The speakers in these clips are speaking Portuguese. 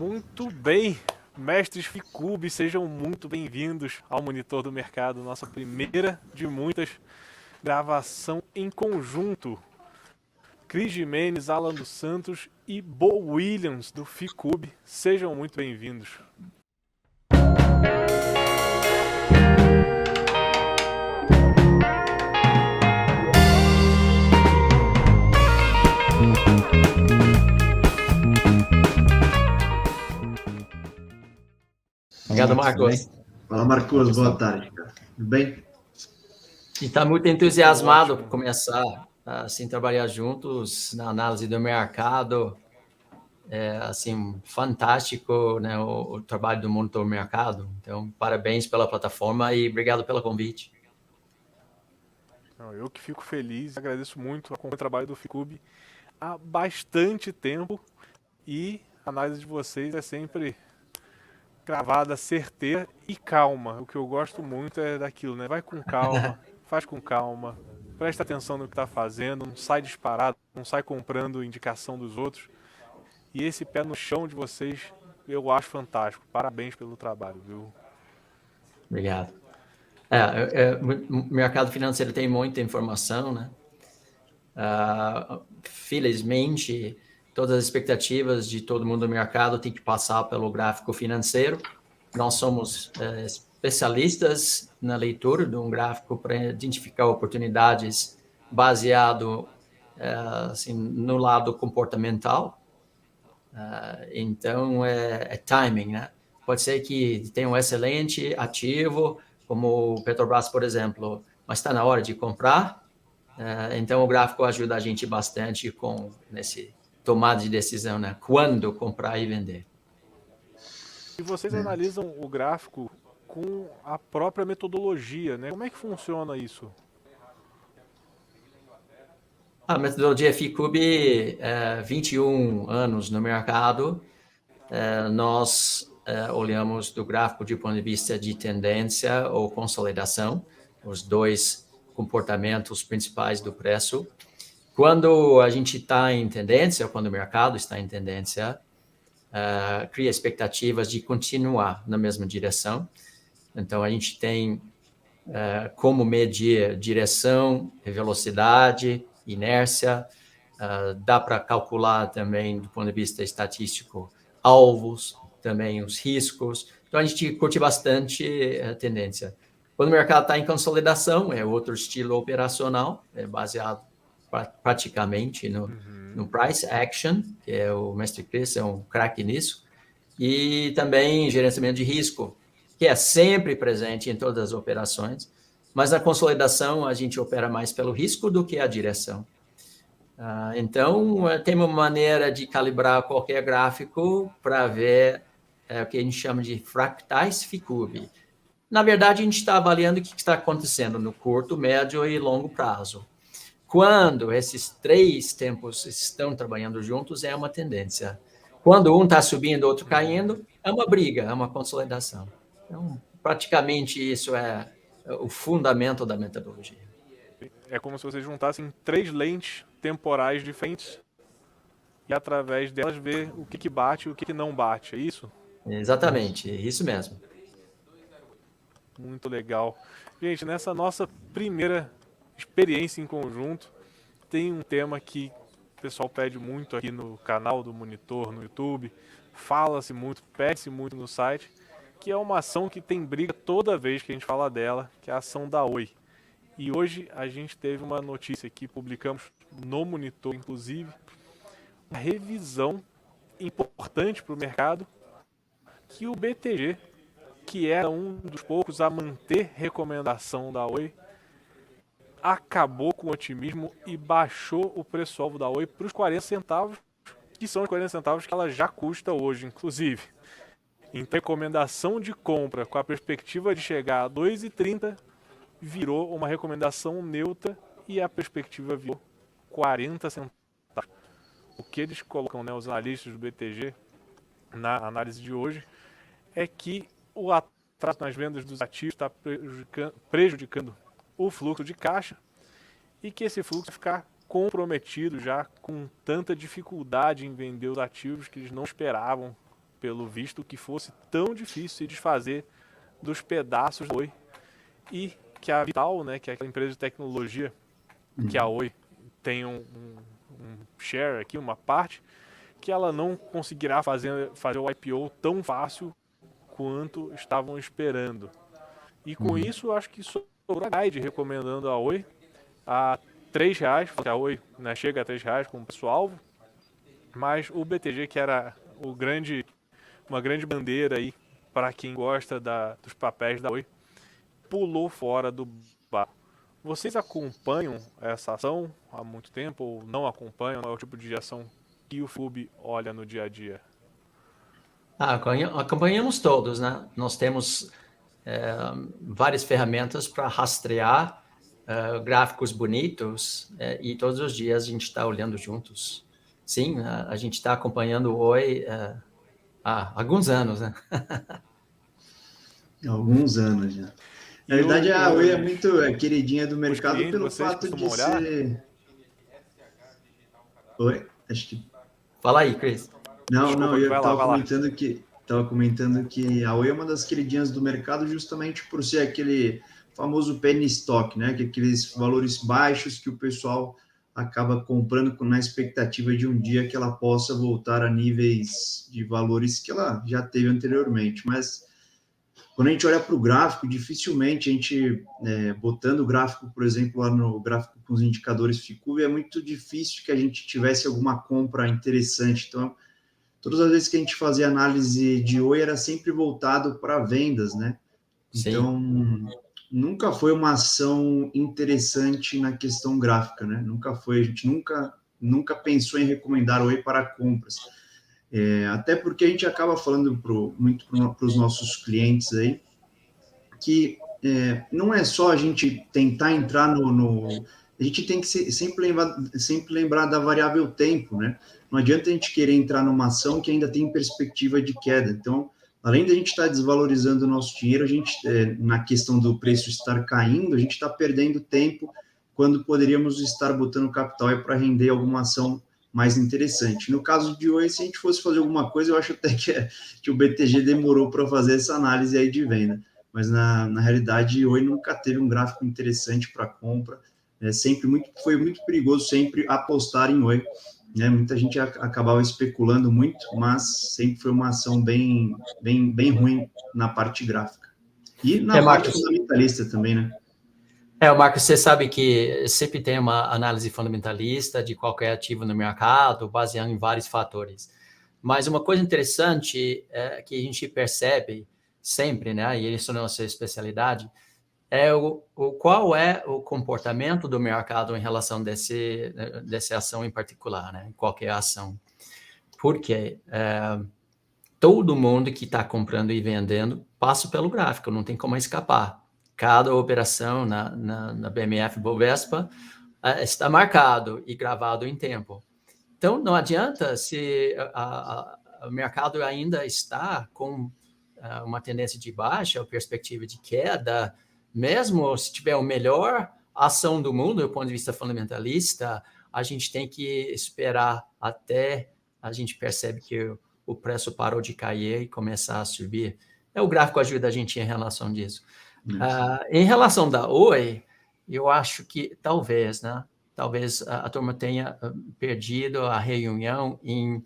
Muito bem, mestres Ficube, sejam muito bem-vindos ao Monitor do Mercado, nossa primeira de muitas gravação em conjunto. Cris Jimenez, Alan dos Santos e Bo Williams do Ficube, sejam muito bem-vindos. Obrigado, Marcos. Fala, Marcos. Boa tarde, cara. Tudo bem? E está muito entusiasmado por começar a assim, trabalhar juntos na análise do mercado. É assim, fantástico, né, o trabalho do Monitor do Mercado. Então, parabéns pela plataforma e obrigado pelo convite. Eu que fico feliz, agradeço muito o trabalho do Ficube há bastante tempo e a análise de vocês é sempre gravada, certeira e calma. O que eu gosto muito é daquilo, né? Vai com calma, faz com calma, presta atenção no que está fazendo, não sai disparado, não sai comprando indicação dos outros. E esse pé no chão de vocês eu acho fantástico. Parabéns pelo trabalho, viu? Obrigado. O mercado financeiro tem muita informação, né? Felizmente, todas as expectativas de todo mundo no mercado têm que passar pelo gráfico financeiro. Nós somos especialistas na leitura de um gráfico para identificar oportunidades baseado assim, no lado comportamental. Então, é timing, né? Pode ser que tenha um excelente ativo, como o Petrobras, por exemplo, mas está na hora de comprar. Então, o gráfico ajuda a gente bastante nesse tomada de decisão, né? Quando comprar e vender. E vocês analisam o gráfico com a própria metodologia, né? Como é que funciona isso? A metodologia Ficube, 21 anos no mercado, nós olhamos do gráfico de ponto de vista de tendência ou consolidação, os dois comportamentos principais do preço. Quando a gente está em tendência, ou quando o mercado está em tendência, cria expectativas de continuar na mesma direção. Então, a gente tem como medir direção, velocidade, inércia, dá para calcular também, do ponto de vista estatístico, alvos, também os riscos. Então, a gente curte bastante a tendência. Quando o mercado está em consolidação, é outro estilo operacional, é baseado praticamente no price action, que é o mestre Chris, é um craque nisso, e também gerenciamento de risco, que é sempre presente em todas as operações, mas na consolidação a gente opera mais pelo risco do que a direção. Então, tem uma maneira de calibrar qualquer gráfico para ver o que a gente chama de fractais Ficube. Na verdade, a gente está avaliando o que está acontecendo no curto, médio e longo prazo. Quando esses três tempos estão trabalhando juntos, é uma tendência. Quando um está subindo, o outro caindo, é uma briga, é uma consolidação. Então, praticamente isso é o fundamento da metodologia. É como se vocês juntassem três lentes temporais diferentes e através delas ver o que bate e o que não bate, é isso? Exatamente, isso mesmo. Muito legal. Gente, nessa nossa primeira experiência em conjunto, tem um tema que o pessoal pede muito aqui no canal do Monitor, no YouTube, fala-se muito, pede-se muito no site, que é uma ação que tem briga toda vez que a gente fala dela, que é a ação da Oi. E hoje a gente teve uma notícia que publicamos no Monitor, inclusive, uma revisão importante para o mercado, que o BTG, que era um dos poucos a manter recomendação da Oi, acabou com o otimismo e baixou o preço-alvo da Oi para os 40 centavos, que são os 40 centavos que ela já custa hoje, inclusive. Então, recomendação de compra com a perspectiva de chegar a 2,30 virou uma recomendação neutra e a perspectiva virou 40 centavos. O que eles colocam, né, os analistas do BTG, na análise de hoje, é que o atraso nas vendas dos ativos está prejudicando o fluxo de caixa e que esse fluxo vai ficar comprometido já com tanta dificuldade em vender os ativos que eles não esperavam pelo visto, que fosse tão difícil se desfazer dos pedaços da Oi, e que a Vital, né, que é aquela empresa de tecnologia, que a Oi tem um share aqui, uma parte, que ela não conseguirá fazer o IPO tão fácil quanto estavam esperando. E com isso, eu acho que sobrou a Guide recomendando a Oi a R$3, porque a Oi, né, chega a R$3 como preço-alvo, mas o BTG, que era uma grande bandeira aí para quem gosta dos papéis da Oi, pulou fora do barco. Vocês acompanham essa ação há muito tempo ou não acompanham? Qual é o tipo de ação que o FUB olha no dia a dia? Acompanhamos todos, né? Nós temos várias ferramentas para rastrear gráficos bonitos e todos os dias a gente está olhando juntos. Sim, a gente está acompanhando o Oi há alguns anos, né? Há alguns anos já. Na verdade, a Oi é muito queridinha do mercado pelo fato de ser... Oi? Acho que... Fala aí, Chris. Não, eu estava comentando que a Oi é uma das queridinhas do mercado justamente por ser aquele famoso penny stock, né? Que é aqueles valores baixos que o pessoal acaba comprando na expectativa de um dia que ela possa voltar a níveis de valores que ela já teve anteriormente. Mas quando a gente olha para o gráfico, dificilmente a gente, botando o gráfico, por exemplo, lá no gráfico com os indicadores FICUB, é muito difícil que a gente tivesse alguma compra interessante. Então, todas as vezes que a gente fazia análise de Oi, era sempre voltado para vendas, né? Então, nunca foi uma ação interessante na questão gráfica, né? Nunca foi, a gente nunca pensou em recomendar Oi para compras. Até porque a gente acaba falando muito para os nossos clientes aí, que não é só a gente tentar entrar a gente tem que sempre lembrar da variável tempo, né? Não adianta a gente querer entrar numa ação que ainda tem perspectiva de queda. Então, além de a gente estar desvalorizando o nosso dinheiro, a gente, na questão do preço estar caindo, a gente está perdendo tempo quando poderíamos estar botando capital para render alguma ação mais interessante. No caso de hoje, se a gente fosse fazer alguma coisa, eu acho até que o BTG demorou para fazer essa análise aí de venda. Mas, na realidade, Oi nunca teve um gráfico interessante para compra. Foi muito perigoso sempre apostar em Oi. Né? Muita gente acabava especulando muito, mas sempre foi uma ação bem ruim na parte gráfica. E na parte fundamentalista também, né? Marcos, você sabe que sempre tem uma análise fundamentalista de qualquer ativo no mercado, baseado em vários fatores. Mas uma coisa interessante que a gente percebe sempre, né, e isso é a nossa especialidade, é qual é o comportamento do mercado em relação dessa ação em particular, né, qualquer ação. Porque todo mundo que está comprando e vendendo passa pelo gráfico, não tem como escapar. Cada operação na BMF Bovespa está marcado e gravado em tempo. Então, não adianta se o mercado ainda está com uma tendência de baixa, ou perspectiva de queda, mesmo se tiver a melhor ação do mundo, do ponto de vista fundamentalista, a gente tem que esperar até a gente percebe que o preço parou de cair e começar a subir. O gráfico ajuda a gente em relação disso. Em relação da Oi, eu acho que talvez a turma tenha perdido a reunião em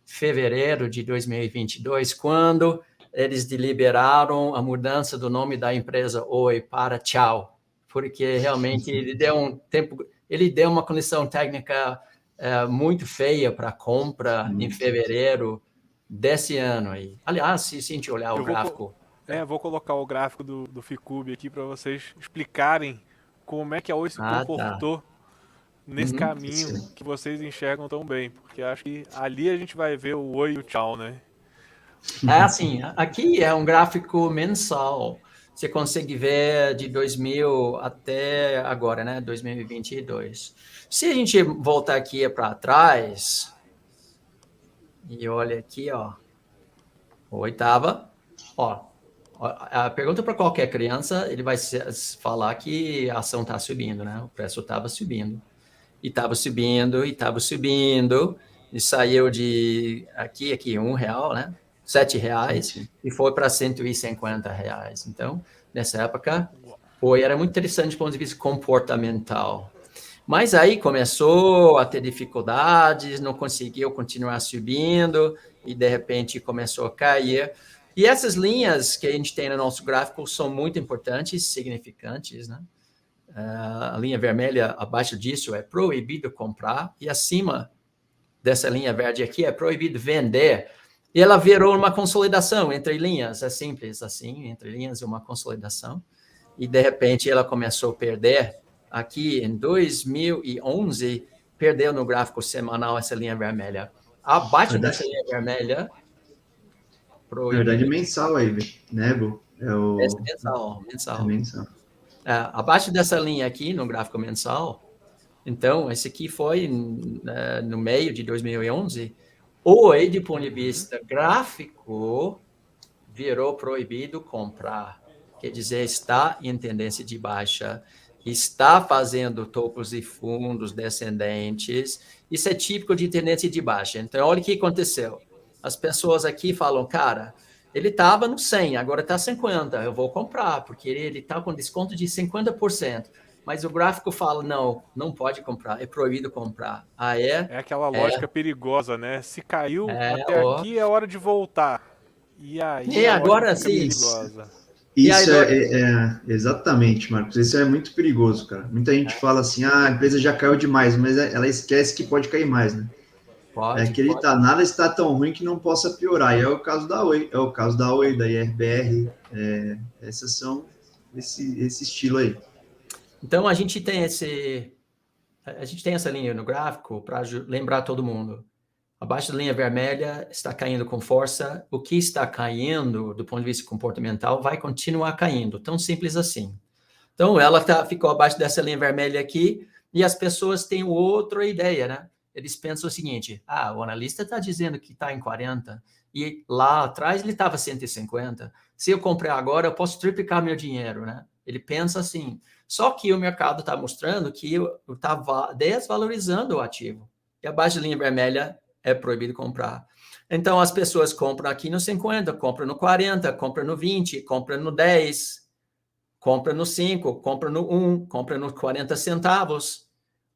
fevereiro de 2022, quando eles deliberaram a mudança do nome da empresa Oi para Tchau, porque realmente ele deu uma condição técnica muito feia para compra em fevereiro desse ano aí. Aliás, se a gente olhar o gráfico... Vou colocar o gráfico do FICUB aqui para vocês explicarem como é que a Oi se comportou nesse caminho que vocês enxergam tão bem, porque acho que ali a gente vai ver o Oi e o Tchau, né? Assim, aqui é um gráfico mensal. Você consegue ver de 2000 até agora, né? 2022. Se a gente voltar aqui para trás e olha aqui, ó, oitava, ó. A pergunta para qualquer criança, ele vai falar que a ação está subindo, né? O preço estava subindo. E estava subindo, e estava subindo. E saiu de aqui, R$1, né? R$ e foi para R$ 150. Então, nessa época, era muito interessante do ponto de vista comportamental. Mas aí começou a ter dificuldades, não conseguiu continuar subindo e, de repente, começou a cair. E essas linhas que a gente tem no nosso gráfico são muito importantes, significantes, né? A linha vermelha abaixo disso é proibido comprar e acima dessa linha verde aqui é proibido vender. E ela virou uma consolidação entre linhas, é simples assim, entre linhas é uma consolidação. E, de repente, ela começou a perder. Aqui, em 2011, perdeu no gráfico semanal essa linha vermelha. Abaixo dessa linha vermelha... Na verdade, mensal aí, né, Bu? Mensal. Abaixo dessa linha aqui, no gráfico mensal, então, esse aqui foi no meio de 2011, hoje, de ponto de vista gráfico, virou proibido comprar. Quer dizer, está em tendência de baixa, está fazendo topos e fundos descendentes. Isso é típico de tendência de baixa. Então, olha o que aconteceu. As pessoas aqui falam, cara, ele estava no 100, agora está 50, eu vou comprar, porque ele está com desconto de 50%. Mas o gráfico fala, não pode comprar, é proibido comprar. É aquela lógica perigosa, né? Se caiu até aqui, é hora de voltar. E aí agora fica sim. perigosa. Exatamente, Marcos. Isso é muito perigoso, cara. Muita gente fala assim, a empresa já caiu demais, mas ela esquece que pode cair mais, né? Nada está tão ruim que não possa piorar. E é o caso da Oi, da IRBR. Essas são esse estilo aí. Então, a gente tem essa linha no gráfico para lembrar todo mundo. Abaixo da linha vermelha está caindo com força. O que está caindo, do ponto de vista comportamental, vai continuar caindo. Tão simples assim. Então, ela ficou abaixo dessa linha vermelha aqui e as pessoas têm outra ideia, né? Eles pensam o seguinte, o analista está dizendo que está em 40 e lá atrás ele estava 150. Se eu comprar agora, eu posso triplicar meu dinheiro, né? Ele pensa assim. Só que o mercado está mostrando que está desvalorizando o ativo. E abaixo da linha vermelha é proibido comprar. Então, as pessoas compram aqui no 50, compram no 40, compram no 20, compram no 10, compram no 5, compram no 1, compram no 40 centavos.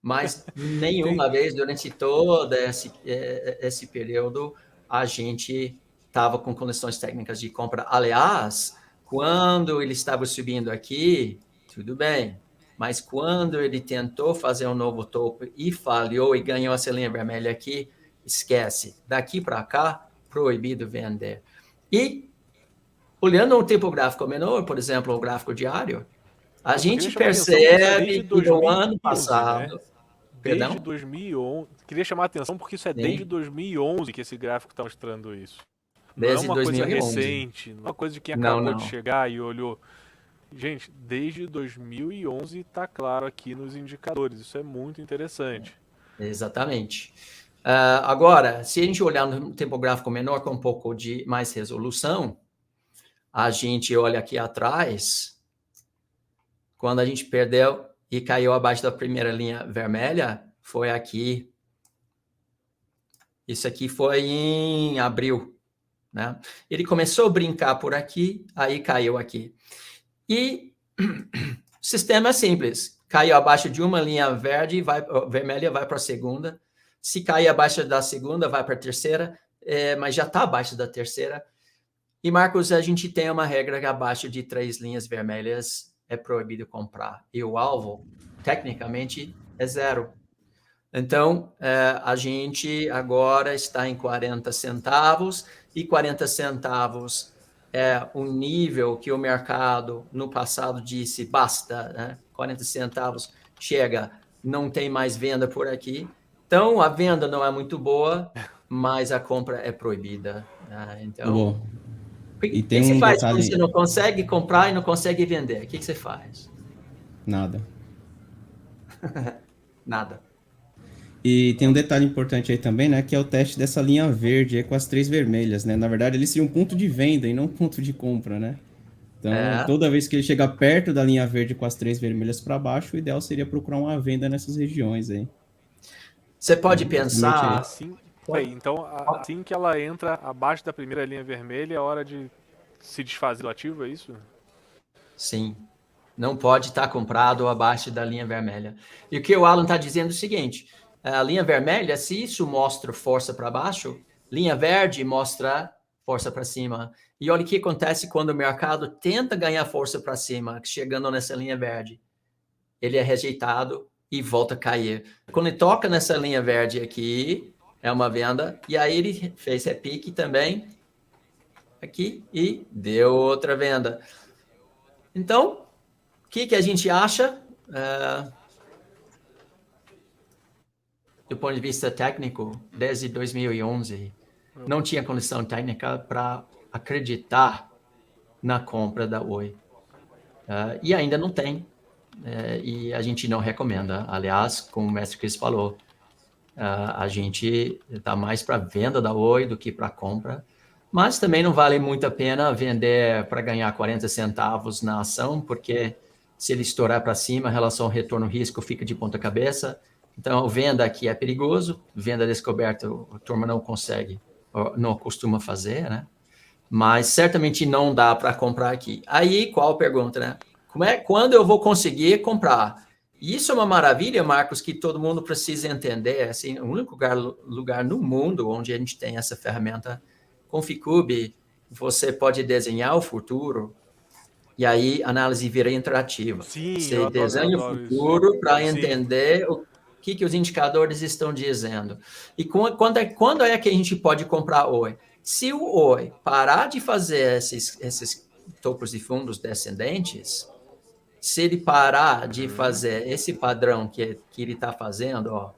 Mas nenhuma vez durante todo esse período a gente estava com condições técnicas de compra. Aliás, quando ele estava subindo aqui, tudo bem. Mas quando ele tentou fazer um novo topo e falhou e ganhou essa linha vermelha aqui, esquece. Daqui para cá, proibido vender. E, olhando um tempo gráfico menor, por exemplo, o gráfico diário, a gente percebe que no ano passado... Né? Desde 2011, queria chamar a atenção porque isso é desde 2011 que esse gráfico está mostrando isso. Desde não é uma 2011. Coisa recente, não é uma coisa de quem acabou de chegar e olhou. Gente, desde 2011 está claro aqui nos indicadores, isso é muito interessante. Exatamente. Agora, se a gente olhar no tempo gráfico menor com um pouco de mais resolução, a gente olha aqui atrás, quando a gente perdeu e caiu abaixo da primeira linha vermelha, foi aqui. Isso aqui foi em abril, né? Ele começou a brincar por aqui, aí caiu aqui. E o sistema é simples. Caiu abaixo de uma linha vermelha, vai para a segunda. Se cair abaixo da segunda, vai para a terceira, mas já está abaixo da terceira. E, Marcos, a gente tem uma regra que abaixo de 3 linhas vermelhas é proibido comprar. E o alvo, tecnicamente, é 0. Então, a gente agora está em 40 centavos, e 40 centavos é um nível que o mercado, no passado, disse, basta, né? 40 centavos chega, não tem mais venda por aqui. Então, a venda não é muito boa, mas a compra é proibida. Né? Então... O que você faz quando você não consegue comprar e não consegue vender? O que você faz? Nada. Nada. E tem um detalhe importante aí também, né? Que é o teste dessa linha verde aí com as 3 vermelhas, né? Na verdade, ele seria um ponto de venda e não um ponto de compra, né? Então, toda vez que ele chegar perto da linha verde com as 3 vermelhas para baixo, o ideal seria procurar uma venda nessas regiões aí. Você pode pensar... Assim, Bem, então, assim que ela entra abaixo da primeira linha vermelha, é hora de se desfazer do ativo, é isso? Sim. Não pode estar comprado abaixo da linha vermelha. E o que o Alan está dizendo é o seguinte: a linha vermelha, se isso mostra força para baixo, linha verde mostra força para cima. E olha o que acontece quando o mercado tenta ganhar força para cima, chegando nessa linha verde. Ele é rejeitado e volta a cair. Quando ele toca nessa linha verde aqui, é uma venda, e aí ele fez repique também aqui e deu outra venda. Então, o que a gente acha? Do ponto de vista técnico, desde 2011, não tinha condição técnica para acreditar na compra da Oi. E ainda não tem. E a gente não recomenda. Aliás, como o mestre Chris falou, a gente está mais para venda da Oi do que para compra. Mas também não vale muito a pena vender para ganhar 40 centavos na ação, porque se ele estourar para cima, a relação retorno-risco fica de ponta cabeça. Então, venda aqui é perigoso, venda descoberta a turma não consegue, não costuma fazer, né? Mas certamente não dá para comprar aqui. Aí, qual a pergunta, né? Quando eu vou conseguir comprar? Isso é uma maravilha, Marcos, que todo mundo precisa entender. Assim, o único lugar no mundo onde a gente tem essa ferramenta com Ficube, você pode desenhar o futuro e aí a análise vira interativa. Sim, Você desenha o futuro para entender o que os indicadores estão dizendo. E quando é que a gente pode comprar Oi? Se o Oi parar de fazer esses topos de fundos descendentes, se ele parar de fazer esse padrão que ele está fazendo, ó,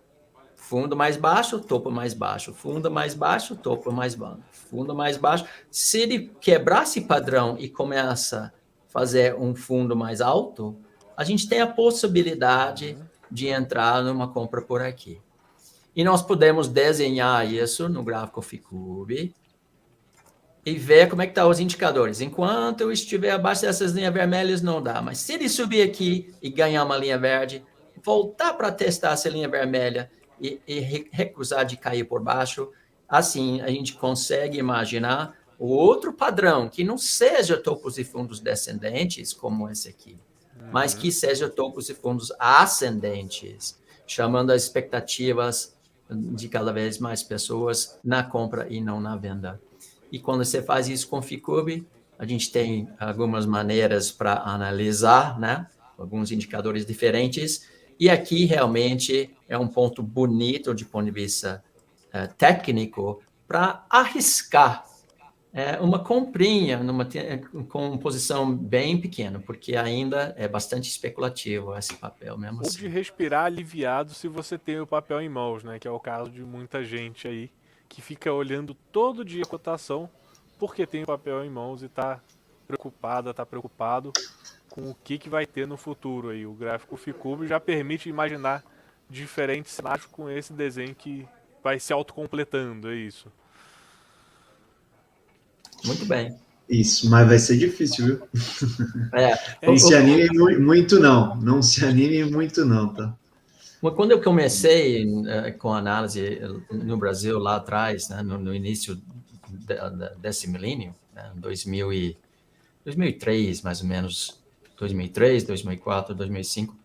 fundo mais baixo, topo mais baixo, fundo mais baixo, topo mais baixo, fundo mais baixo. Se ele quebrar esse padrão e começa a fazer um fundo mais alto, a gente tem a possibilidade de entrar numa compra por aqui. E nós podemos desenhar isso no gráfico Ficube e ver como é que estão os indicadores. Enquanto eu estiver abaixo dessas linhas vermelhas, não dá. Mas se ele subir aqui e ganhar uma linha verde, voltar para testar essa linha vermelha e recusar de cair por baixo, assim a gente consegue imaginar outro padrão que não seja topos e fundos descendentes, como esse aqui, mas que seja topos e fundos ascendentes, chamando as expectativas de cada vez mais pessoas na compra e não na venda. E quando você faz isso com o Ficube, a gente tem algumas maneiras para analisar, né? Alguns indicadores diferentes. E aqui realmente é um ponto bonito de ponto de vista técnico para arriscar uma comprinha com posição bem pequena, porque ainda é bastante especulativo esse papel mesmo Ou assim. de respirar aliviado se você tem o papel em mãos, né? Que é o caso de muita gente aí que fica olhando todo dia a cotação porque tem o papel em mãos e está preocupado com o que vai ter no futuro aí. O gráfico Ficube já permite imaginar diferentes cenários com esse desenho que vai se autocompletando, é isso. Muito bem. Isso, mas vai ser difícil, viu? Não se anime muito, não. Não se anime muito, não, tá? Quando eu comecei com análise no Brasil lá atrás, né, no início desse milênio, né, 2003, mais ou menos, 2003, 2004, 2005,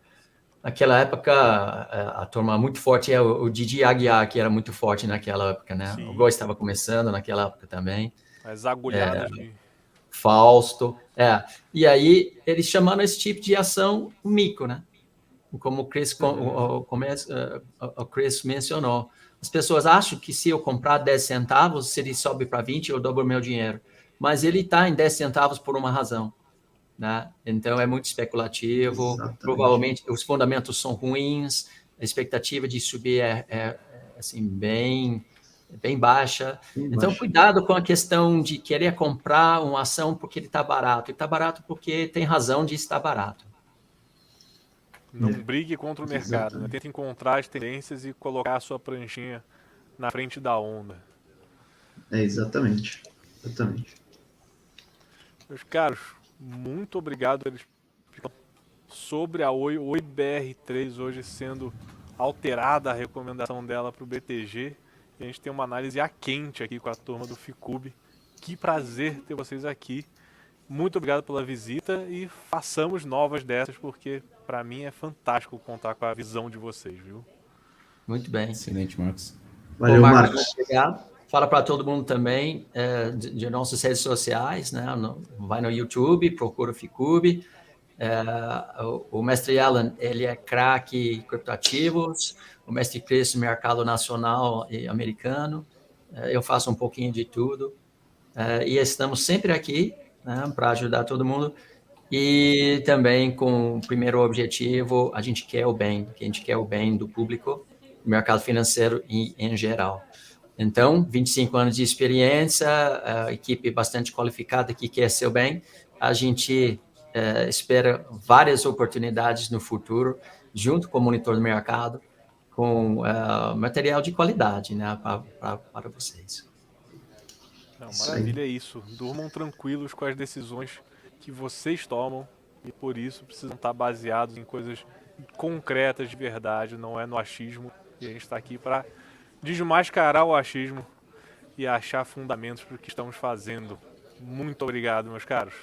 naquela época a turma muito forte é o Didi Aguiar, que era muito forte naquela época, né? Sim. O Góis estava começando naquela época também. As agulhadas de... Fausto, E aí eles chamaram esse tipo de ação mico, né? Como o Chris mencionou. As pessoas acham que se eu comprar 10 centavos, se ele sobe para 20, eu dobro meu dinheiro. Mas ele está em 10 centavos por uma razão. Né? Então, é muito especulativo. Exatamente. Provavelmente, os fundamentos são ruins. A expectativa de subir é assim, bem baixa. Então, cuidado com a questão de querer comprar uma ação porque ele está barato. Ele está barato porque tem razão de estar barato. Não brigue contra o mercado, né? Tenta encontrar as tendências e colocar a sua pranchinha na frente da onda. Exatamente. Meus caros, muito obrigado sobre a Oi BR3 hoje sendo alterada a recomendação dela para o BTG E a gente tem uma análise a quente aqui com a turma do Ficube. Que prazer ter vocês aqui. Muito obrigado pela visita e façamos novas dessas, porque para mim é fantástico contar com a visão de vocês, viu? Muito bem. Excelente, Marcos. Valeu, Marcos. Obrigado. Fala para todo mundo também de nossas redes sociais, né? Vai no YouTube, procura o Ficube. O mestre Alan, ele é craque em criptoativos, o mestre Chris, mercado nacional e americano. Eu faço um pouquinho de tudo. E estamos sempre aqui, né, para ajudar todo mundo. E também com o primeiro objetivo, a gente quer o bem, que a gente quer o bem do público, do mercado financeiro em geral. Então, 25 anos de experiência, equipe bastante qualificada que quer seu bem. A gente espera várias oportunidades no futuro, junto com o monitor do mercado, com material de qualidade, né, para vocês. Não, maravilha, é isso. Durmam tranquilos com as decisões que vocês tomam e por isso precisam estar baseados em coisas concretas de verdade, não é no achismo. E a gente está aqui para desmascarar o achismo e achar fundamentos para o que estamos fazendo. Muito obrigado, meus caros.